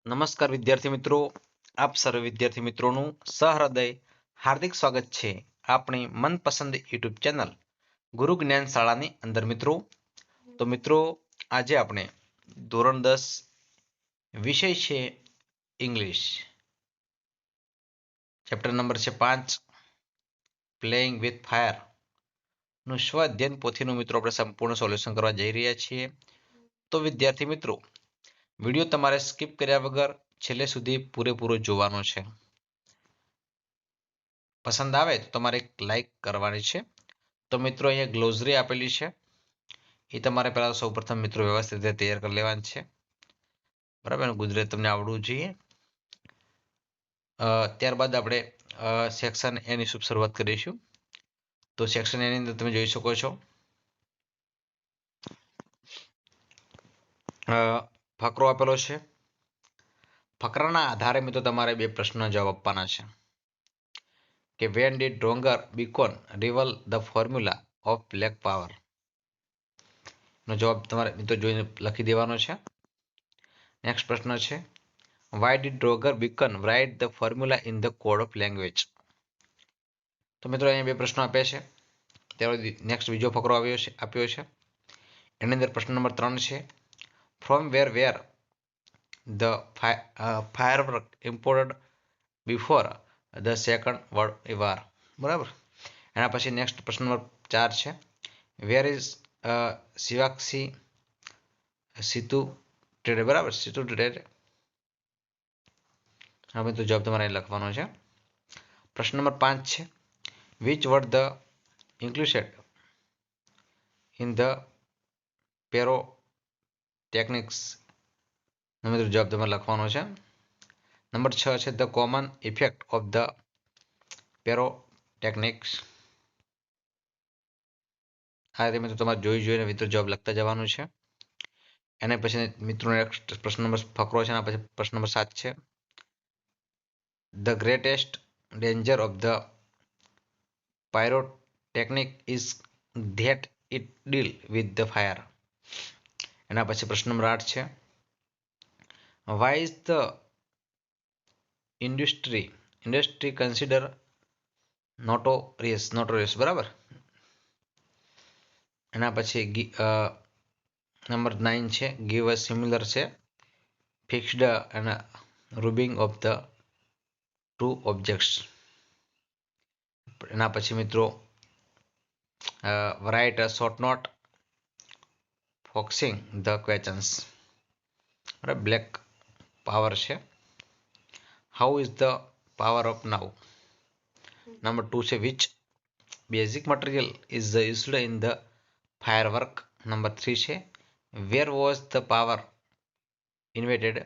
નમસ્કાર વિદ્યાર્થી મિત્રો, આપ સર્વે વિદ્યાર્થી મિત્રોનું સહૃદય હાર્દિક સ્વાગત છે આપણી મનપસંદ યુટ્યુબ ચેનલ ગુરુ જ્ઞાન શાળાની અંદર મિત્રો. તો મિત્રો, આજે આપણે ધોરણ 10 વિષય છે ઇંગ્લિશ, ચેપ્ટર નંબર છે 5 પ્લેઇંગ વિથ ફાયર નું સ્વ અધ્યયન પોથીનું મિત્રો આપણે સંપૂર્ણ સોલ્યુશન કરવા જઈ રહ્યા છીએ. તો વિદ્યાર્થી મિત્રો, વિડીયો તમારે સ્કીપ કર્યા વગર છેલ્લે સુધી પૂરેપૂરો જોવાનો છે. પસંદ આવે તો તમારે લાઈક કરવાની છે. તો મિત્રો, અહીંયા ગ્લોઝરી આપેલી છે, એ તમારે પહેલા સૌપ્રથમ મિત્રો વ્યવસ્થિત રીતે તૈયાર કરી લેવાની છે. બરાબર, ગુજરાતી તમને આવડવું જોઈએ. ત્યારબાદ આપણે સેક્શન એની શરૂઆત કરીશું. તો સેક્શન એની અંદર તમે જોઈ શકો છો ફકરો આપેલો છે. ફકરાના આધારે મિત્રો તમારે બે પ્રશ્નોના જવાબ આપવાના છે કે વેન ડીડ ડોંગર Bacon reveal the formula of black powder નો જવાબ તમારે મિત્રો જોઈને લખી દેવાનો છે. નેક્સ્ટ પ્રશ્ન છે વાય ડીડ ડોંગર Bacon write the formula in the code of language. તો મિત્રો અહીંયા બે પ્રશ્નો આપ્યા છે. ત્યારબાદ નેક્સ્ટ બીજો ફકરો આપ્યો છે. એની અંદર પ્રશ્ન નંબર 3 છે from where the firework imported before the second world war. બરાબર. એના પછી નેક્સ્ટ પ્રશ્ન નંબર 4 છે વેર ઇઝ શિવાક્ષી સિતુ ટ્રેડ. બરાબર, સિતુ ટ્રેડ. હવે તો જવાબ તમારે લખવાનો છે. પ્રશ્ન નંબર 5 છે which word the included in the pyrotechnics. મિત્રો જવાબ તમારે લખવાનો છે. નંબર 6 છે the common effect of the pyrotechnics. આ રીતે મિત્રો તમારે જોઈને મિત્રો જવાબ લખતા જવાનું છે. એને પછી મિત્રો નેક્સ્ટ પ્રશ્ન નંબર ફકરો છે, એના પછી પ્રશ્ન નંબર 7 છે the greatest danger of the pyrotechnic is that it deal with the fire. એના પછી પ્રશ્ન નંબર 8 છે why is the industry consider notorious. બરાબર. એના પછી નંબર 9 છે ગીવ અ સિમિલર છે ફિક્સ્ડ અને rubbing of the two objects. એના પછી મિત્રો write a short note focusing the questions. Black powder છે how is the powder of now. નંબર 2 છે which basic material is used in the firework. નંબર 3 છે where was the powder invented.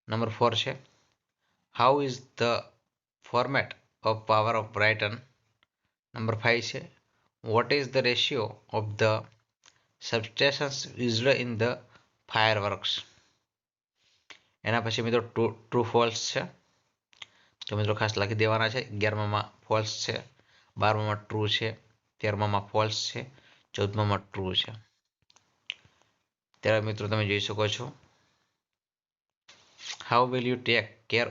નંબર 4 છે how is the format of powder of brighten. નંબર 5 છે what is the ratio of the substances used in the fireworks. એના પછી મિત્રો true false છે, તો મિત્રો ખાસ લખી દેવાના છે. 11માં ફોલ્સ છે, 12માં ટ્રુ છે, 13માં ફોલ્સ છે, 14માં ટ્રુ છે. ત્યારે મિત્રો તમે જોઈ શકો છો how will you take care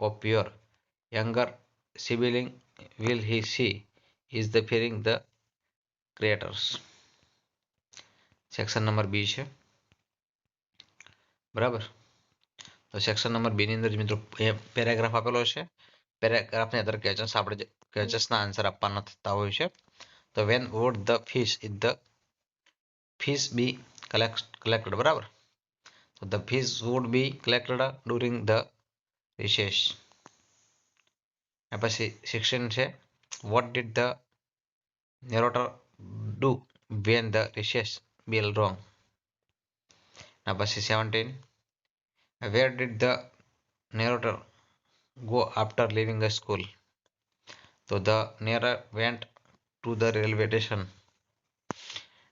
of your younger sibling will he see is the fearing the creators. Section number B છે. બરાબર. તો સેક્શન નંબર બી ની અંદર મિત્રો પેરેગ્રાફ આપેલો છે. પેરેગ્રાફની અંદર ક્વેશ્ચન્સના આન્સર આપવાના થતા હોય છે. તો when would the fish be collected. બરાબર. તો the fish would be collected during the recess. પછી 16 છે what did the narrator do when the recess bell rang. પછી 17 where did the narrator go after leaving the school. તો the narrator went to the railway station.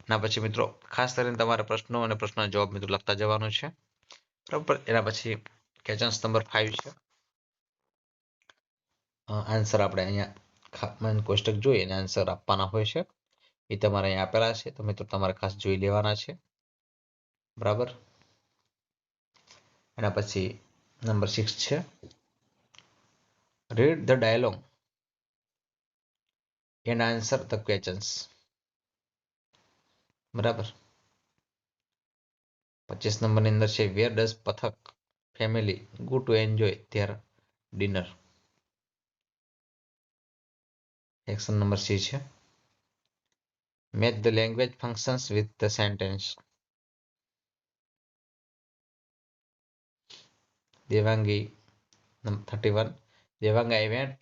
ના પછી મિત્રો ખાસ કરીને તમારે પ્રશ્નો અને પ્રશ્નના જવાબ મિત્રો લખતા જવાનું છે. બરાબર. એના પછી ક્વેશ્ચન નંબર 5 છે આન્સર આપણે અહીંયા કોષ્ટક જોઈ અને આન્સર આપવાના હોય છે, એ તમારે અહીંયા આપેલા છે. તો મિત્રો તમારે ખાસ જોઈ લેવાના છે. બરાબર. એના પછી નંબર 6 છે read the dialogue and answer the questions. બરાબર. 25 નંબરની અંદર છે where does Pathak family go to enjoy their dinner. Section number C છે match the language functions with the sentences. Devangi 31 Devang I went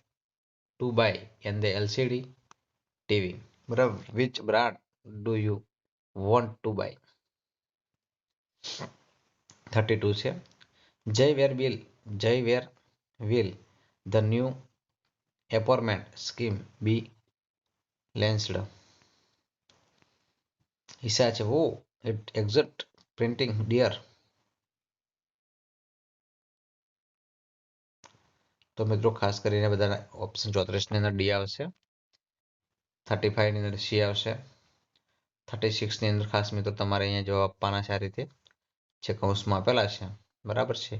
to buy an the LCD TV. બરાબર. Which brand do you want to buy. 32 છે Jay where will the new apartment scheme be launched. Isha છે oh it exact printing dear. તો મિત્રો ખાસ કરીને બધા option 34 ની અંદર ડી આવશે, 35 ની અંદર સી આવશે, 36 ની અંદર ખાસ મિત્રો તમારે અહીંયા જવાબ આપવાના છે આ રીતે જે કૌંસમાં આપેલા છે. બરાબર છે.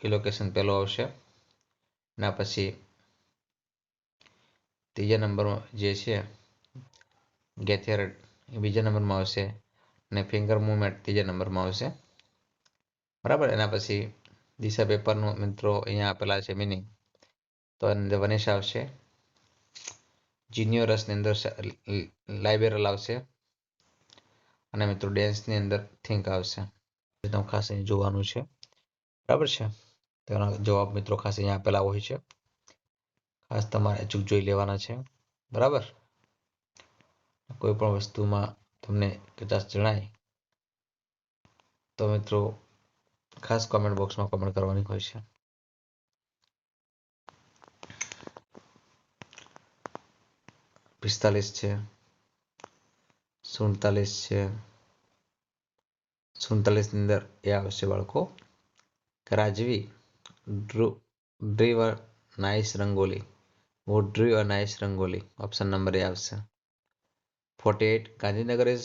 ઇલોકેશન પહેલો આવશે, ના પછી ત્રીજા નંબરમાં જે છે ગેથેરેડ એ બીજા નંબરમાં આવશે અને ફિંગર મુવમેન્ટ ત્રીજા નંબરમાં આવશે. બરાબર. એના પછી દિશા પેપરનું મિત્રો અહીંયા આપેલા છે મિનિંગ, તો અંદર વનિશ આવશે, જીનિયરસની અંદર લાઇબેરલ આવશે અને મિત્રો ડેન્સની અંદર થિંક આવશે. ખાસ અહીં જોવાનું છે. બરાબર છે. તેના જવાબ મિત્રો ખાસ અહીંયા આપેલા હોય છે, ખાસ તમારે અચૂક જોઈ લેવાના છે. બરાબર. કોઈ પણ વસ્તુમાં તમને કદાચ જણાય તો મિત્રો ખાસ કોમેન્ટ બોક્સમાં કોમેન્ટ કરવાની હોય છે. પિસ્તાલીસ છે, 47 છે, 47 ની અંદર એ આવશે બાળકો Rajvi drew a nice rangoli. who drew a nice rangoli. Option number A આવશે. 48 Gandhinagar is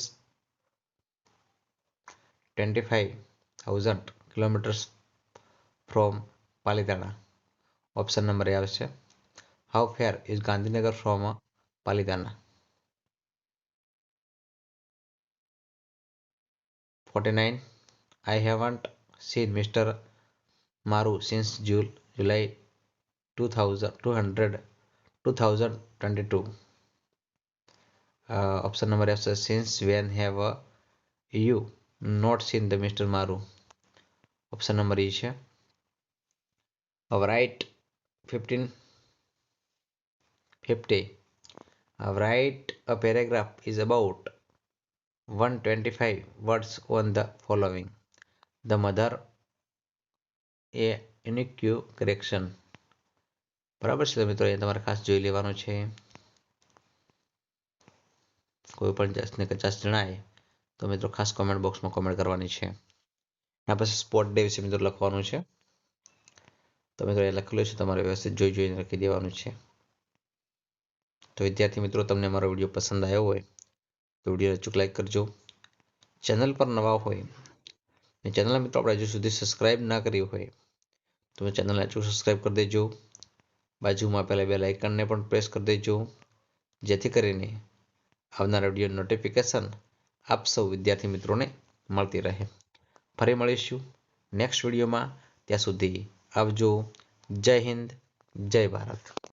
25,000 kilometers from Palitana. Option number A આવશે. how far is Gandhinagar from Palitana. 49 I haven't seen Mr. Maru since July 2022. Option number આવશે since when have you not seen the Mr. Maru. Option number A છે. write 50 write a paragraph is about 125 words on the following. The mother a unique correction. બરાબર છે મિત્રો, એ તમારે ખાસ જોઈ લેવાનું છે. કોઈ પણ જાતને કચાશ જણાય તો મિત્રો ખાસ કોમેન્ટ બોક્સમાં કોમેન્ટ કરવાની છે. એના પછી સ્પોર્ટ ડે વિશે મિત્રો લખવાનું છે. તો મિત્રો એ લખેલું છે તમારે વ્યવસ્થિત જોઈને લખી દેવાનું છે. તો વિદ્યાર્થી મિત્રો તમને મારો વિડીયો પસંદ આવ્યો હોય તો વિડીયોને અચૂક લાઈક કરજો. ચેનલ પર નવા હોય ને ચેનલ મિત્રો આપણે હજુ સુધી સબસ્ક્રાઇબ ના કરી હોય તો ચેનલને અચૂક સબસ્ક્રાઇબ કરી દેજો. બાજુમાં આપેલા બેલ આઇકનને પણ પ્રેસ કરી દેજો, જેથી કરીને આવનારા વિડીયો નોટિફિકેશન આપ સૌ વિદ્યાર્થી મિત્રોને મળતી રહે. ફરી મળીશું નેક્સ્ટ વિડીયોમાં. ત્યાં સુધી આવજો. જય હિન્દ, જય ભારત.